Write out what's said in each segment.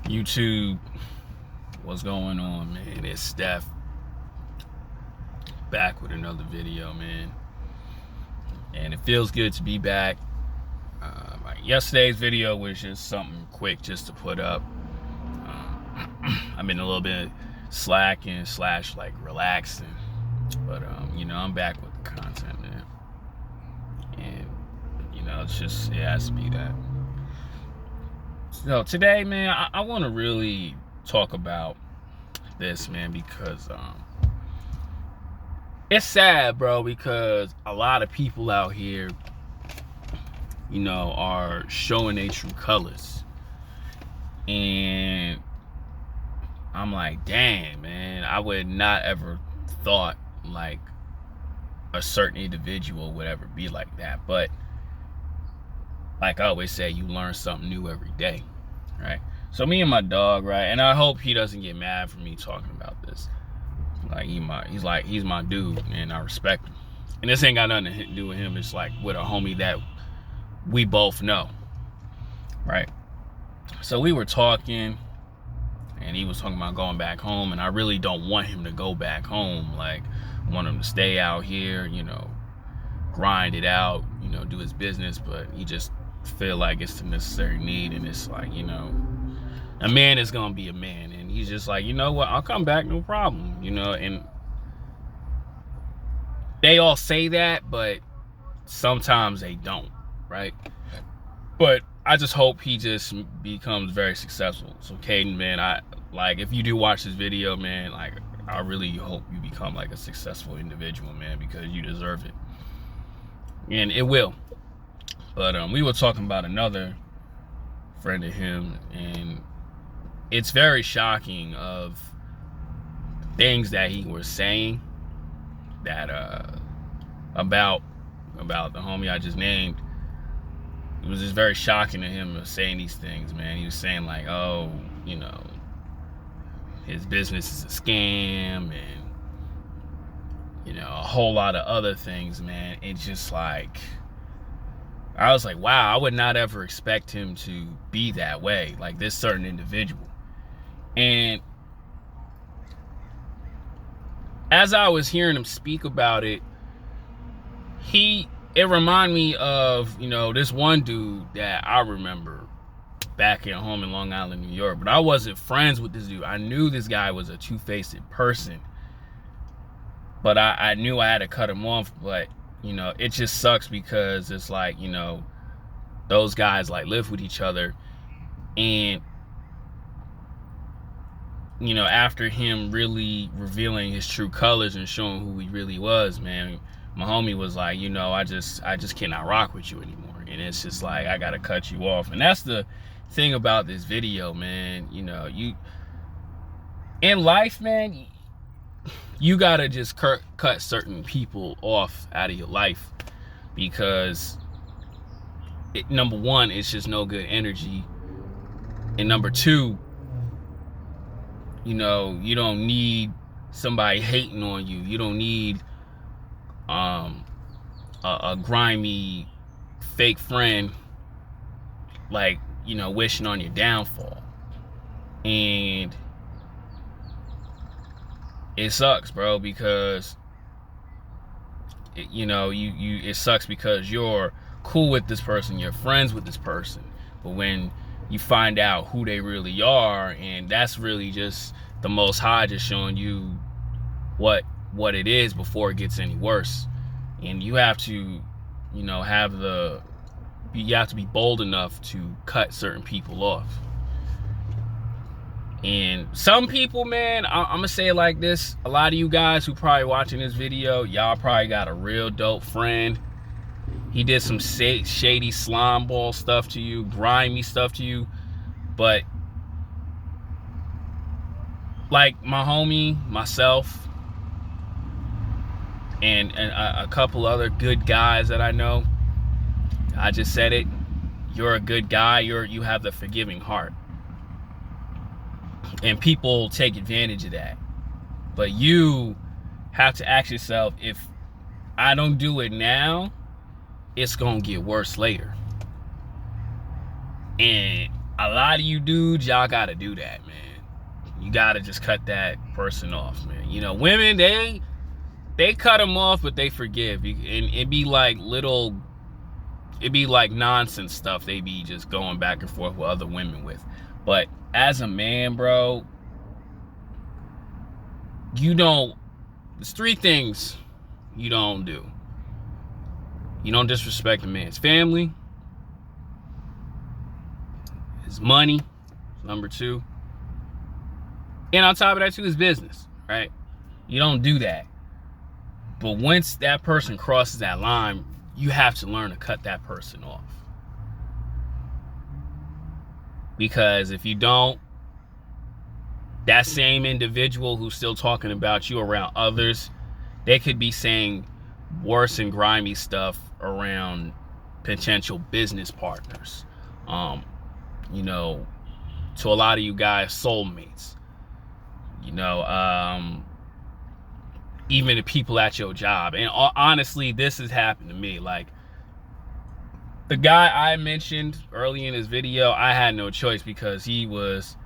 YouTube, what's going on, man? It's Steph back with another video, man. And it feels good to be back. Yesterday's video was just something quick just to put up. I've been a little bit slacking / like relaxing, but I'm back with the content, man. And it has to be that. So today, man, I want to really talk about this, man, because it's sad, bro, because a lot of people out here, are showing their true colors. And I'm like, damn, man, I would not ever thought like a certain individual would ever be like that. But like I always say, you learn something new every day, right? So me and my dog, right, and I hope he doesn't get mad for me talking about this. Like he's my dude, and I respect him. And this ain't got nothing to do with him. It's like with a homie that we both know, right? So we were talking, and he was talking about going back home, and I really don't want him to go back home. Like, I want him to stay out here, grind it out, do his business, but he just feel like it's the necessary need. And it's like, a man is gonna be a man, and he's just like, you know what, I'll come back, no problem, and they all say that, but sometimes they don't, right? But I just hope he just becomes very successful. So Caden, man, if you do watch this video, man, like, I really hope you become like a successful individual, man, because you deserve it, and it will. But we were talking about another friend of him, and it's very shocking of things that he was saying that about the homie I just named. It was just very shocking to him saying these things, man. He was saying like, oh, his business is a scam, and a whole lot of other things, man. It's just like, I was like, wow, I would not ever expect him to be that way, like this certain individual. And as I was hearing him speak about it, it reminded me of, this one dude that I remember back at home in Long Island, New York. But I wasn't friends with this dude. I knew this guy was a two-faced person, but I knew I had to cut him off. But it just sucks because it's like, those guys like live with each other. And after him really revealing his true colors and showing who he really was, man, my homie was like, I just cannot rock with you anymore. And it's just like, I gotta cut you off. And that's the thing about this video, man. You in life, man, you gotta just cut certain people off out of your life, because number one, it's just no good energy, and number two, you don't need somebody hating on you. You don't need a grimy fake friend like wishing on your downfall. And it sucks, bro, because it sucks because you're cool with this person, you're friends with this person, but when you find out who they really are, and that's really just the Most High just showing you what it is before it gets any worse. And you have to you have to be bold enough to cut certain people off. And some people, man, I'm gonna say it like this, a lot of you guys who probably watching this video, y'all probably got a real dope friend. He did some shady slime ball stuff to you, grimy stuff to you, but like my homie, myself, and a couple other good guys that I know, I just said it, you're a good guy, you have the forgiving heart. And people take advantage of that. But you have to ask yourself, if I don't do it now, it's gonna get worse later. And a lot of you dudes, y'all gotta do that, man. You gotta just cut that person off, man. You know, women, they cut them off, but they forgive. And it'd be like nonsense stuff they be just going back and forth with other women with. But as a man, bro, there's 3 things you don't do. You don't disrespect a man's family. His money, number 2. And on top of that, too, his business, right? You don't do that. But once that person crosses that line, you have to learn to cut that person off. Because if you don't, that same individual who's still talking about you around others, they could be saying worse and grimy stuff around potential business partners. You know, to a lot of you guys, soulmates. You know, even the people at your job. And honestly, this has happened to me. Like, the guy I mentioned early in his video, I had no choice because he was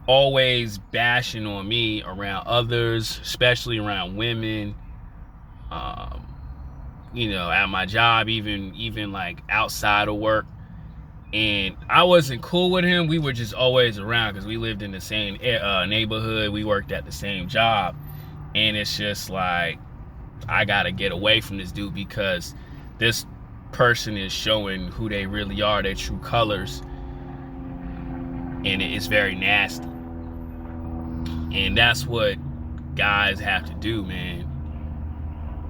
always bashing on me around others, especially around women. You know, at my job, even like outside of work. And I wasn't cool with him. We were just always around because we lived in the same neighborhood. We worked at the same job. And it's just like, I gotta get away from this dude because this person is showing who they really are, their true colors. And it's very nasty. And that's what guys have to do, man.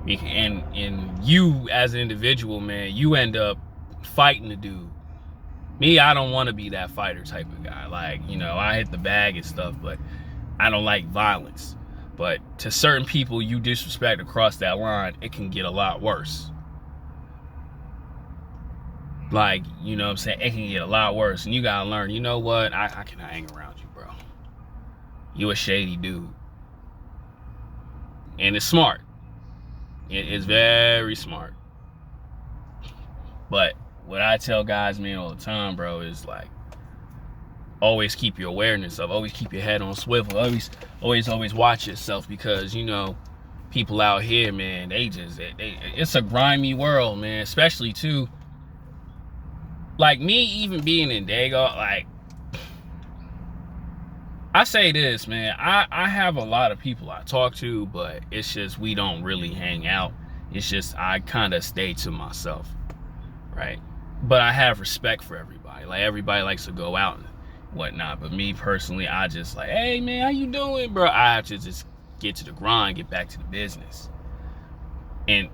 And you as an individual, man, you end up fighting the dude. Me, I don't want to be that fighter type of guy. Like, you know, I hit the bag and stuff, but I don't like violence. But to certain people you disrespect across that line, it can get a lot worse. Like, you know what I'm saying? It can get a lot worse. And you gotta learn, you know what? I cannot hang around you, bro. You a shady dude. And it's smart. It's very smart. But what I tell guys, man, all the time, bro, is like, always keep your awareness up. Always keep your head on swivel. Always watch yourself because, you know, people out here, man, it's a grimy world, man. Especially, too, like me, even being in Dago, like, I say this, man, I have a lot of people I talk to, but it's just we don't really hang out. It's just I kind of stay to myself, right? But I have respect for everybody. Like, everybody likes to go out and whatnot. But me personally, I just like, hey, man, how you doing, bro? I have to just get to the grind, get back to the business. And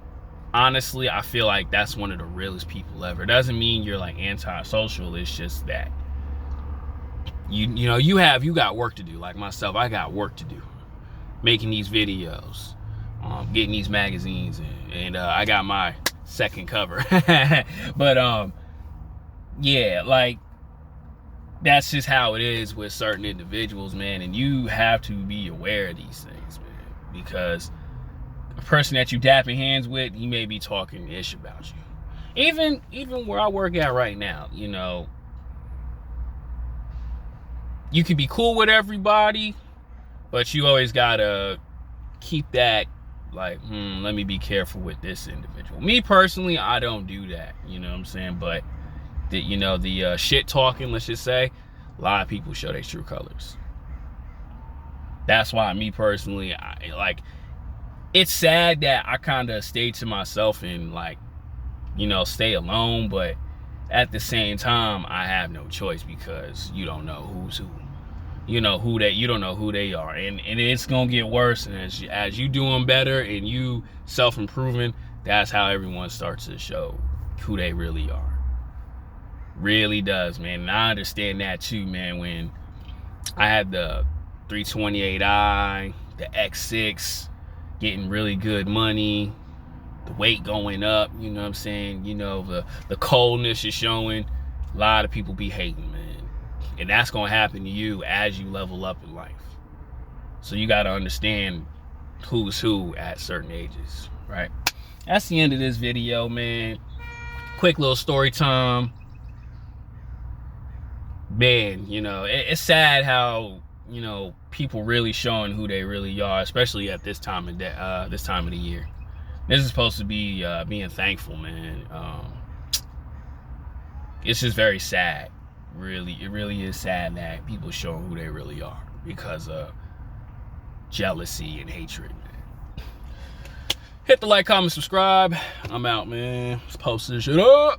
honestly, I feel like that's one of the realest people ever. It doesn't mean you're like antisocial. It's just that you know, you got work to do. Like myself, I got work to do. Making these videos, getting these magazines, and I got my second cover. But yeah, like, that's just how it is with certain individuals, man. And you have to be aware of these things, man, because a person that you dapping hands with, he may be talking ish about you. Even where I work at right now, you know, you can be cool with everybody, but you always gotta keep that, like, let me be careful with this individual. Me personally, I don't do that, you know what I'm saying? But the shit talking, let's just say, a lot of people show their true colors. That's why me personally, it's sad that I kind of stay to myself and, like, you know, stay alone, but at the same time, I have no choice because you don't know who's who. You don't know who they are. And it's gonna get worse. And as you doing better and you self-improving, that's how everyone starts to show who they really are. Really does, man. And I understand that too, man. When I had the 328i, the X6, getting really good money, the weight going up, you know what I'm saying? You know, the coldness is showing. A lot of people be hating, man. And that's going to happen to you as you level up in life. So you got to understand who's who at certain ages, right? That's the end of this video, man. Quick little story time. man, you know, it's sad how, you know, people really showing who they really are, especially at this time of this time of the year. This is supposed to be being thankful, man. It's just very sad. Really, it really is sad that people show who they really are because of jealousy and hatred, man. Hit the like, comment, subscribe. I'm out, man. Let's post this shit up.